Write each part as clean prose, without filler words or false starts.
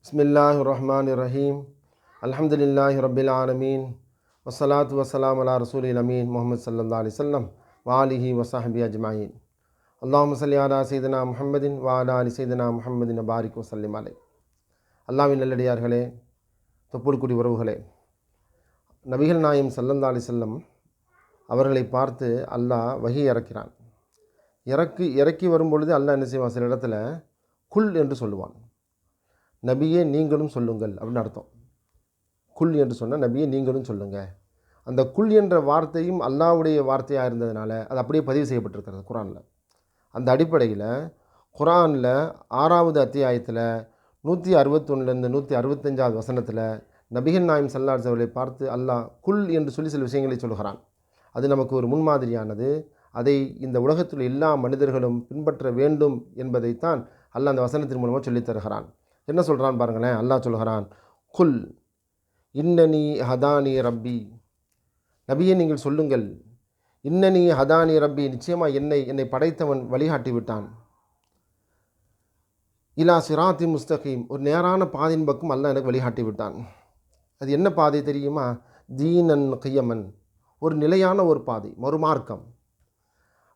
பிஸ்மில்லாஹிர்ரஹ்மானிர்ரஹீம். அல்ஹம்துலில்லாஹி ரப்பில் ஆலமீன். வஸ்ஸலாத்து வஸ்ஸலாமு அலா ரசூலில் அமீன் முஹம்மது ஸல்லல்லாஹு அலைஹி வஸல்லம் வ ஆலிஹி வஸஹ்பிஹி அஜ்மஈன். அல்லாஹும்ம ஸல்லி அலா சய்யிதினா முஹம்மதின் வ அலா ஆலி சய்யிதினா முஹம்மதின் பாரிக் வஸல்லிம் அலைஹி. அல்லாஹ்வின் நல்லடியார்களே, தொப்புள்குடி உறவுகளே, நபிகள் நாயகம் ஸல்லல்லாஹு அலைஹி வஸல்லம் அவர்களை பார்த்து அல்லாஹ் வஹி இறக்கிறான். இறக்கி வரும்பொழுது அல்லாஹ் என்ன செய்வான், சில இடத்துல குல் என்று சொல்லுவான். நபியே நீங்களும் சொல்லுங்கள் அப்படின்னு அர்த்தம். குல் என்று சொன்னால் நபியே நீங்களும் சொல்லுங்கள். அந்த குல் என்ற வார்த்தையும் அல்லாஹ்வுடைய வார்த்தையாக இருந்ததுனால அது அப்படியே பதிவு செய்யப்பட்டிருக்கிறது குரானில். அந்த அடிப்படையில் குரானில் 6வது அத்தியாயத்தில் 161 165 வசனத்தில் நபிகள் நாயகம் ஸல்லல்லாஹு அலைஹி அவர்களை பார்த்து அல்லாஹ் குல் என்று சொல்லி சில விஷயங்களை சொல்கிறான். அது நமக்கு ஒரு முன்மாதிரியானது. அதை இந்த உலகத்தில் எல்லா மனிதர்களும் பின்பற்ற வேண்டும் என்பதைத்தான் அல்லாஹ் அந்த வசனத்தின் மூலமாக சொல்லித் தருகிறான். என்ன சொல்கிறான் பாருங்களேன். அல்லாஹ் சொல்கிறான், குல் இன்னனி ஹதானி ரப்பி. நபியே நீங்கள் சொல்லுங்கள், இன்னனி ஹதானி ரப்பி, நிச்சயமாக என்னை படைத்தவன் வழிகாட்டி விட்டான். இலா சிராத்தி முஸ்தகீம், ஒரு நேரான பாதையின் பக்கம் அல்லாஹ் எனக்கு வழிகாட்டி விட்டான். அது என்ன பாதை தெரியுமா? தீனன் கியமன், ஒரு நிலையான ஒரு பாதை, ஒரு மார்க்கம்.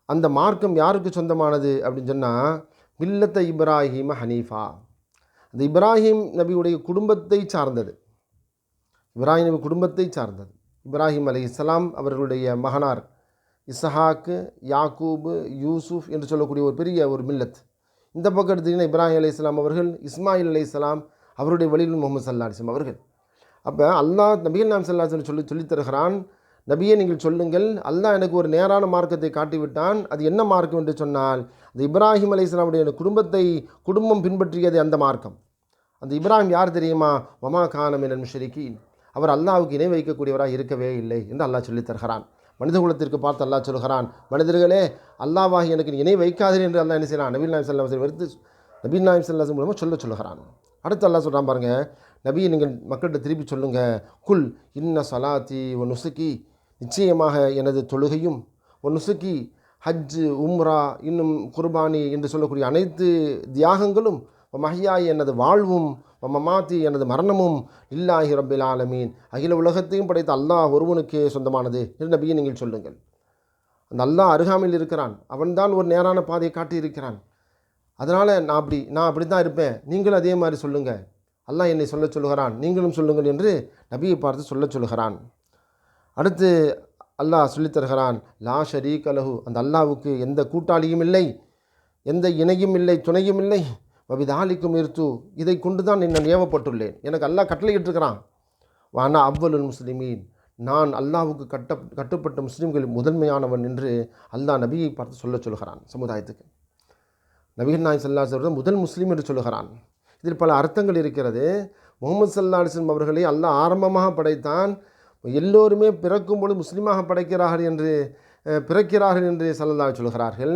அந்த மார்க்கம் யாருக்கு சொந்தமானது அப்படின்னு சொன்னால் மில்லத்த இப்ராஹீம ஹனீஃபா, அந்த இப்ராஹிம் நபியுடைய குடும்பத்தை சார்ந்தது. இப்ராஹிம் நபி குடும்பத்தை சார்ந்தது. இப்ராஹிம் அலைஹிஸ்ஸலாம் அவர்களுடைய மகனார் இஸ்ஹாக்கு, யாக்கூபு, யூசுஃப் என்று சொல்லக்கூடிய ஒரு பெரிய ஒரு மில்லத். இந்த பக்கம் எடுத்திங்கன்னா இப்ராஹிம் அலைஹிஸ்ஸலாம் அவர்கள், இஸ்மாயில் அலைஹிஸ்ஸலாம் அவருடைய வழியில் முகமது ஸல்லல்லாஹு அலைஹி வஸல்லம் அவர்கள். அப்போ அல்லாஹ் நபிகள் நாயகம் ஸல்லல்லாஹு அலைஹி வஸல்லம் சொல்லித் தருகிறான், நபியே நீங்கள் சொல்லுங்கள், அல்லாஹ் எனக்கு ஒரு நேரான மார்க்கத்தை காட்டிவிட்டான். அது என்ன மார்க்கம் என்று சொன்னால் அந்த இப்ராஹிம் அலைஹிஸ்ஸலாமுடைய குடும்பம் பின்பற்றியது அந்த மார்க்கம். அந்த இப்ராஹிம் யார் தெரியுமா? வமா கான மினல் முஷ்ரிகீன், அவர் அல்லாஹ்வுக்கு இணை வைக்கக்கூடியவராக இருக்கவே இல்லை என்று அல்லாஹ் சொல்லித் தருகிறான். மனித குலத்திற்கு பார்த்து அல்லாஹ் சொல்கிறான், மனிதர்களே அல்லாஹ்வாகி எனக்கு இணை வைக்காதீர்கள் என்று அல்லாஹ் என்ன செய்யறான், நபிகள் நாயகம் ஸல்லல்லாஹு அலைஹி வஸல்லம் நபிகள் நாயகம் ஸல்லல்லாஹு அலைஹி வஸல்லம் மூலமாக சொல்லுகிறான். அடுத்து அல்லாஹ் சொல்கிறான் பாருங்க, நபியை நீங்கள் மக்கள்கிட்ட திருப்பி சொல்லுங்கள், குல் இன்ன சலாத்தி ஒ நுசுக்கி, நிச்சயமாக எனது தொழுகையும், ஒ நுசுக்கி ஹஜ்ஜு, உம்ரா, இன்னும் குர்பானி என்று சொல்லக்கூடிய அனைத்து தியாகங்களும், மஹ்யாய் எனது வாழ்வும், மமாத்தி எனது மரணமும், இல்லாஹி ரப்பில் ஆலமீன், அகில உலகத்தையும் படைத்த அல்லாஹ் ஒருவனுக்கே சொந்தமானது என்று நபியை நீங்கள் சொல்லுங்கள். அந்த அல்லாஹ் அருகாமையில் இருக்கிறான். அவன்தான் ஒரு நேரான பாதையை காட்டியிருக்கிறான். அதனால் நான் அப்படி தான் இருப்பேன், நீங்களும் அதே மாதிரி சொல்லுங்கள். அல்லாஹ் என்னை சொல்ல சொல்லுகிறான், நீங்களும் சொல்லுங்கள் என்று நபியை பார்த்து சொல்ல சொல்லுகிறான். அடுத்து அல்லாஹ் சொல்லித் தருகிறான், லா ஷரீக லஹு, அந்த அல்லாஹ்வுக்கு எந்த கூட்டாளியும் இல்லை, எந்த இணையும் இல்லை, துணையும் இல்லை. வபிதாலிக்கும் இருத்து, இதை கொண்டு தான் நான் ஏவப்பட்டுள்ளேன். எனக்கு அல்லாஹ் கட்டளையிட்டிருக்கிறான். வானா அவ்வலுல் முஸ்லிமீன், நான் அல்லாஹ்வுக்கு கட்டுப்பட்ட முஸ்லீம்களில் முதன்மையானவன் என்று அல்லாஹ் நபியை பார்த்து சொல்ல சொல்கிறான் சமுதாயத்துக்கு. நபிகள் நாயகம் ஸல்லல்லாஹு அலைஹி வஸல்லம் முதல் முஸ்லீம் என்று சொல்லுகிறான். இதில் பல அர்த்தங்கள் இருக்கிறது. முகமது ஸல்லல்லாஹு அலைஹி வஸல்லம் அவர்களை அல்லாஹ் ஆரம்பமாக படைத்தான். எல்லோருமே பிறக்கும்போது முஸ்லீமாக பிறக்கிறார்கள் என்று ஸல்லல்லாஹு சொல்கிறார்கள்.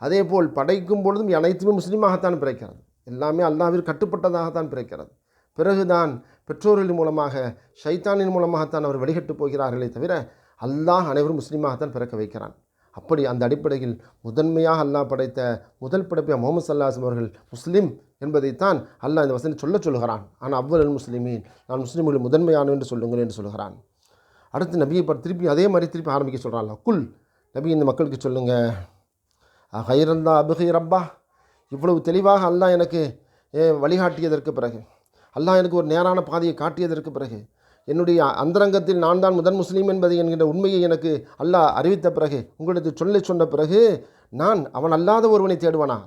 அதே போல் படைக்கும் பொழுதும் அனைத்துமே முஸ்லீமாகத்தான் பிறக்கிறது. எல்லாமே அல்லாஹ்விற்கு கட்டுப்பட்டதாகத்தான் பிறக்கிறது. பிறகுதான் பெற்றோர்களின் மூலமாக, ஷைத்தானின் மூலமாகத்தான் அவர் வழிகட்டு போகிறார்களே தவிர அல்லாஹ் அனைவரும் முஸ்லீமாகத்தான் பிறக்க வைக்கிறான். அப்படி அந்த அடிப்படையில் முதன்மையாக அல்லாஹ் படைத்த முதல் படைப்பை முகமது ஸல்லல்லாஹு அலைஹி அவர்கள் முஸ்லீம் என்பதைத்தான் அல்லாஹ் இந்த வசனம் சொல்லுகிறான். ஆனால் அவ்வல் முஸ்லிமீன், நான் முஸ்லீம்களில் முதன்மையான என்று சொல்லுங்கள் என்று சொல்கிறான். அடுத்து நபியை திருப்பி அதே மாதிரி திருப்பி ஆரம்பிக்க சொல்கிறான். குல், நபி இந்த மக்களுக்கு சொல்லுங்கள், ஹைரந்தா அபுகை ரப்பா, இவ்வளவு தெளிவாக அல்லாஹ் எனக்கு வழிகாட்டியதற்கு பிறகு, அல்லாஹ் எனக்கு ஒரு நேரான பாதையை காட்டியதற்கு பிறகு, என்னுடைய அந்தரங்கத்தில் நான் தான் முதன் முஸ்லீம் என்பதை என்கின்ற உண்மையை எனக்கு அல்லாஹ் அறிவித்த பிறகு, உங்களுக்கு சொன்ன பிறகு நான் அவன் அல்லாத ஒருவனை தேடுவானா?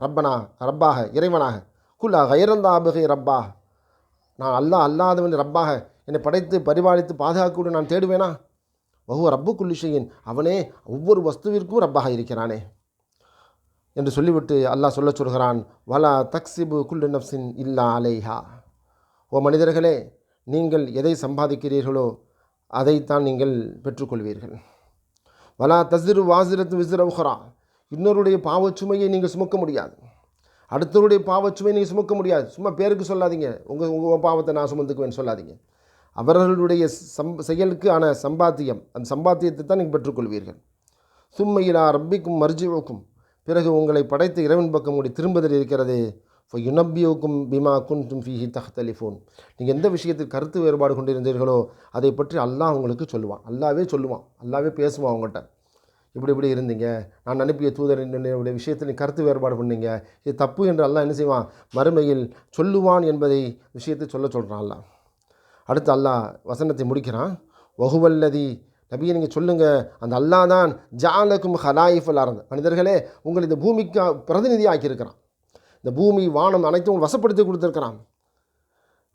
ரப்பாக, இறைவனாக. குல் ஹைரந்தா அபுகை ரப்பா, நான் அல்லாஹ் அல்லாதவன் ரப்பாக என்னை படைத்து பரிபாலித்து பாதுகாக்கூட நான் தேடுவேனா? வஹுவ ரப்பு குல்லி ஷைஇன், அவனே ஒவ்வொரு வஸ்துவிற்கும் ரப்பாக இருக்கிறானே என்று சொல்லிவிட்டு அல்லாஹ் சொல்கிறான், வலா தக்ஸிபு குல்லு நஃப்ஸின் இல்லா அலைஹா, ஓ மனிதர்களே, நீங்கள் எதை சம்பாதிக்கிறீர்களோ அதைத்தான் நீங்கள் பெற்றுக்கொள்வீர்கள். வலா தஸ்ரு வாசிரத்து விஸ்ர உஹ்ரா, இன்னொருடைய பாவச்சுமையை நீங்கள் சுமக்க முடியாது. அடுத்தவருடைய பாவச்சுமையை நீங்கள் சுமக்க முடியாது. சும்மா பேருக்கு சொல்லாதீங்க, உங்கள் பாவத்தை நான் சுமந்துக்குவேன்னு சொல்லாதீங்க. அவர்களுடைய செயலுக்கு ஆன சம்பாத்தியம், அந்த சம்பாத்தியத்தை தான் நீங்கள் பெற்றுக்கொள்வீர்கள். சும்மையிலா ரப்பிக்கும் மர்ஜிவுக்கும், பிறகு உங்களை படைத்த இறைவன் பக்கம் உங்களுடைய திரும்புதல் இருக்கிறது. யுனப்பியுக்கும் பிமா குன்தும் ஃபீஹி தஹ்தலிஃபூன். நீங்கள் எந்த விஷயத்தில் கருத்து வேறுபாடு கொண்டிருந்தீர்களோ அதை பற்றி அல்லாஹ் உங்களுக்கு சொல்லுவான். அல்லாவே சொல்லுவான், அல்லாவே பேசுவான் அவங்கள்ட்ட. இப்படி இருந்தீங்க, நான் அனுப்பிய தூதரினுடைய விஷயத்தில் நீ கருத்து வேறுபாடு பண்ணீங்க, இது தப்பு என்று அல்லாஹ் என்ன செய்வான், மறுமையில் சொல்லுவான் என்பதை விஷயத்தை சொல்கிறான் அல்லாஹ். அடுத்து அல்லாஹ் வசனத்தை முடிக்கிறான். வஹுவல்லதி, நபியை நீங்கள் சொல்லுங்கள், அந்த அல்லாஹ் தான் ஜாலக்கும் ஹலாயிஃபல் அர்த், மனிதர்களே உங்களை இந்த பூமிக்கு பிரதிநிதி ஆக்கியிருக்கிறான். இந்த பூமி வானம் அனைத்தும் வசப்படுத்தி கொடுத்துருக்கிறான்.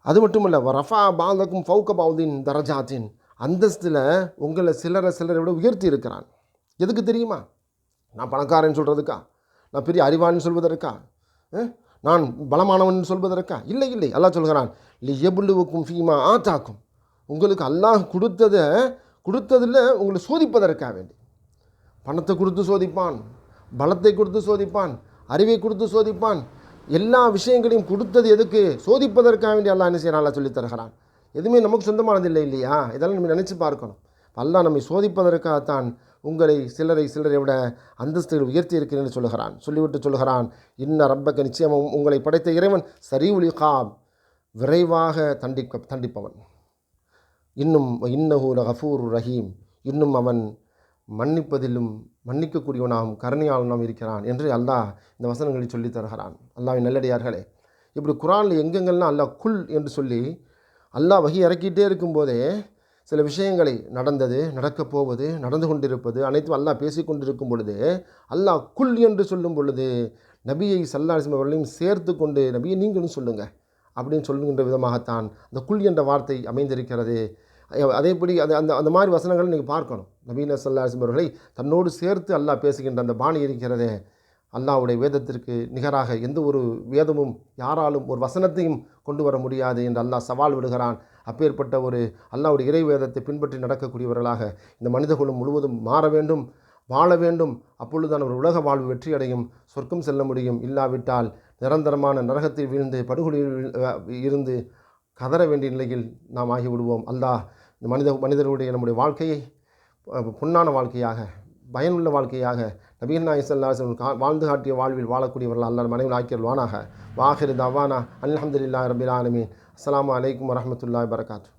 அது மட்டும் இல்லை, ரஃபா பாலக்கும் ஃபவுக பௌதின் தரஜாத்தின், அந்தஸ்தில் உங்களை சிலரை விட உயர்த்தி இருக்கிறான். எதுக்கு தெரியுமா? நான் பணக்காரன் சொல்கிறதுக்கா? நான் பெரிய அறிவான்னு சொல்வதற்கா? நான் பலமானவன் சொல்வதற்கா? இல்லை. அல்லாஹ் சொல்கிறான், லியபுலுவுக்கும் ஃபீமா ஆத்தாக்கும், உங்களுக்கு அல்லாஹ் கொடுத்ததில் உங்களை சோதிப்பதற்காக வேண்டி. பணத்தை கொடுத்து சோதிப்பான், பலத்தை கொடுத்து சோதிப்பான், அறிவை கொடுத்து சோதிப்பான். எல்லா விஷயங்களையும் கொடுத்தது எதுக்கு? சோதிப்பதற்காக வேண்டி அல்லாஹ் என்ன செய்யறான், அல்லாஹ் சொல்லித் தருகிறான். எதுவுமே நமக்கு சொந்தமானது இல்லை இல்லையா? இதெல்லாம் நம்ம நினச்சி பார்க்கணும். அல்லாஹ் நம்மை சோதிப்பதற்காகத்தான் உங்களை சிலரை விட அந்தஸ்துகள் உயர்த்தி இருக்கிறேன் என்று சொல்லுகிறான். சொல்லிவிட்டு சொல்லுகிறான், இன்ன ரப்பக்க, நிச்சயமும் உங்களை படைத்த இறைவன் சரீஉல் இகாப், விரைவாக தண்டிப்பவன். இன்னும் இன்னஹு லகஃபூர் ரஹீம், இன்னும் அவன் மன்னிப்பதிலும் மன்னிக்கக்கூடியவனாகவும் கருணையாளனாகவும் இருக்கிறான் என்று அல்லாஹ் இந்த வசனங்களில் சொல்லி தருகிறான். அல்லாஹ்வின் நல்லடியார்களே, இப்படி குர்ஆனில் எங்கெங்கெல்லாம் அல்லாஹ் குல் என்று சொல்லி அல்லாஹ் வஹி இறக்கிட்டே இருக்கும்போதே சில விஷயங்களை நடந்தது, நடக்கப் போவது, நடந்து கொண்டிருப்பது அனைத்தும் அல்லாஹ் பேசி கொண்டிருக்கும் பொழுது அல்லாஹ் குல் என்று சொல்லும் பொழுது நபியை ஸல்லல்லாஹு அலைஹி வஸல்லம் அவர்களையும் சேர்த்து கொண்டு, நபியை நீங்களும் சொல்லுங்கள் அப்படின்னு சொல்லுகின்ற விதமாகத்தான் அந்த குல் என்ற வார்த்தை அமைந்திருக்கிறது. அதேபடி அந்த மாதிரி வசனங்களை நீங்கள் பார்க்கணும். நபீன ஸல்லல்லாஹு அலைஹி வஸல்லம் அவர்களை தன்னோடு சேர்த்து அல்லாஹ் பேசுகின்ற அந்த பாணி இருக்கிறதே, அல்லாஹ்வுடைய வேதத்திற்கு நிகராக எந்த ஒரு வேதமும் யாராலும் ஒரு வசனத்தையும் கொண்டு வர முடியாது என்று அல்லாஹ் சவால் விடுகிறான். அப்பேற்பட்ட ஒரு அல்லாஹ்வுடைய இறை வேதத்தை பின்பற்றி நடக்கக்கூடியவர்களாக இந்த மனிதகுலம் முழுவதும் மாற வேண்டும், வாழ வேண்டும். அப்பொழுதுதான் ஒரு உலக வாழ்வு வெற்றி அடையும், சொர்க்கம் செல்ல முடியும். இல்லாவிட்டால் நிரந்தரமான நரகத்தில் வீழ்ந்து படுகொலியில் இருந்து கதற வேண்டிய நிலையில் நாம் ஆகிவிடுவோம். அல்லாஹ் இந்த மனிதர்களுடைய நம்முடைய வாழ்க்கையை பொன்னான வாழ்க்கையாக, பயனுள்ள வாழ்க்கையாக, நபிகள் நாயகம் ஸல்லல்லாஹு அலைஹி வஸல்லம் வாழ்ந்து காட்டிய வாழ்வில் வாழக்கூடியவர்கள் அல்லாஹ் மனைவி ஆக்கியல்வானாக. வாஹிரு தவானா அல்ஹம்துலில்லாஹி ரப்பில் ஆலமீன். அஸ்ஸலாமு அலைக்கும் வரஹ்மத்துல்லாஹி வபரகாத்துஹு.